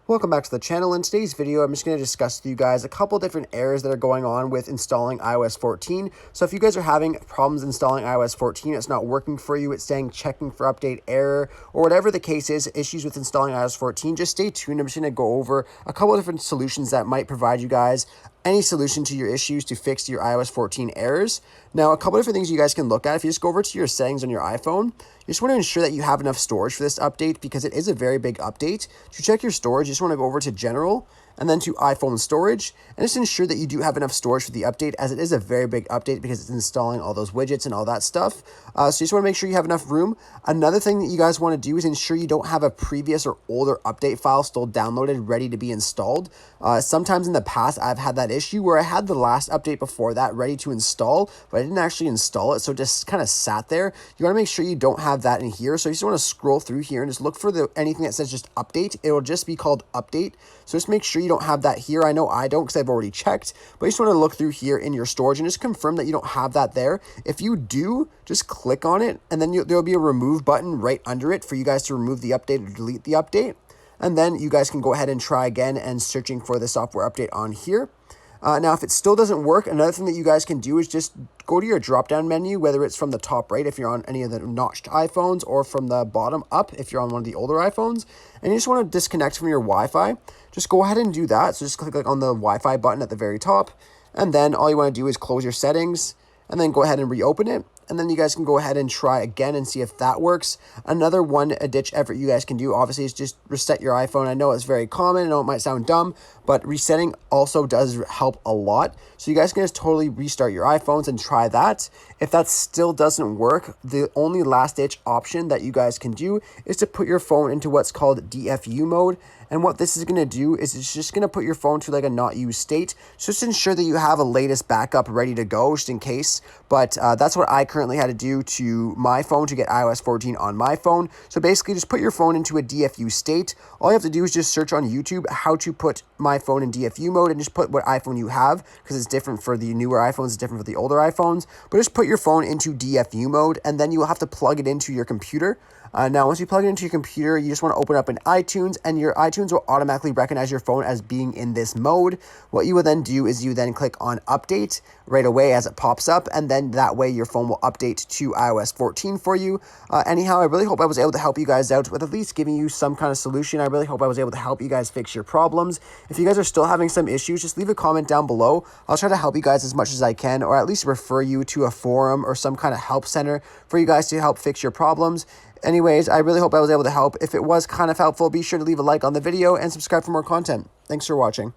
Welcome back to the channel. In today's video, I'm just going to discuss with you guys a couple different errors that are going on with installing iOS 14. So if you guys are having problems installing iOS 14, it's not working for you, it's saying checking for update error, or whatever the case is, issues with installing iOS 14, just stay tuned. I'm just going to go over a couple of different solutions that might provide you guys any solution to your issues to fix your iOS 14 errors. Now, a couple different things you guys can look at. If you just go over to your settings on your iPhone, you just want to ensure that you have enough storage for this update because it is a very big update. To check your storage, you just want to go over to General and then to iPhone Storage and just ensure that you do have enough storage for the update, as it is a very big update because it's installing all those widgets and all that stuff. So you just want to make sure you have enough room. Another thing that you guys want to do is ensure you don't have a previous or older update file still downloaded ready to be installed. Sometimes in the past, I've had that issue where I had the last update before that ready to install, but I didn't actually install it, so it just kind of sat there. You want to make sure you don't have that in here. So you just want to scroll through here and just look for anything that says just update. It will just be called update. So just make sure you don't have that here. I know I don't because I've already checked, but you just want to look through here in your storage and just confirm that you don't have that there. If you do, just click on it and then there'll be a remove button right under it for you guys to remove the update or delete the update. And then you guys can go ahead and try again and searching for the software update on here. Now, if it still doesn't work, another thing that you guys can do is just go to your drop-down menu, whether it's from the top right if you're on any of the notched iPhones or from the bottom up if you're on one of the older iPhones, and you just want to disconnect from your Wi-Fi. Just go ahead and do that. So just click on the Wi-Fi button at the very top, and then all you want to do is close your settings, and then go ahead and reopen it. And then you guys can go ahead and try again and see if that works. Another ditch effort you guys can do, obviously, is just reset your iPhone. I know it's very common. I know it might sound dumb, but resetting also does help a lot. So you guys can just totally restart your iPhones and try that. If that still doesn't work, the only last-ditch option that you guys can do is to put your phone into what's called Dfu Mode. And what this is going to do is it's just going to put your phone to like a not used state. So just ensure that you have a latest backup ready to go just in case. But that's what I currently had to do to my phone to get iOS 14 on my phone. So basically just put your phone into a DFU state. All you have to do is just search on YouTube how to put my phone in DFU mode and just put what iPhone you have, because it's different for the newer iPhones, it's different for the older iPhones. But just put your phone into DFU mode and then you will have to plug it into your computer. Now, once you plug it into your computer, you just want to open up an iTunes, and your iTunes will automatically recognize your phone as being in this mode. What you will then do is you then click on update right away as it pops up, and then that way your phone will update to iOS 14 for you. Anyhow, I really hope I was able to help you guys out with at least giving you some kind of solution. I really hope I was able to help you guys fix your problems. If you guys are still having some issues, just leave a comment down below. I'll try to help you guys as much as I can, or at least refer you to a forum or some kind of help center for you guys to help fix your problems. Anyways, I really hope I was able to help. If it was kind of helpful, be sure to leave a like on the video and subscribe for more content. Thanks for watching.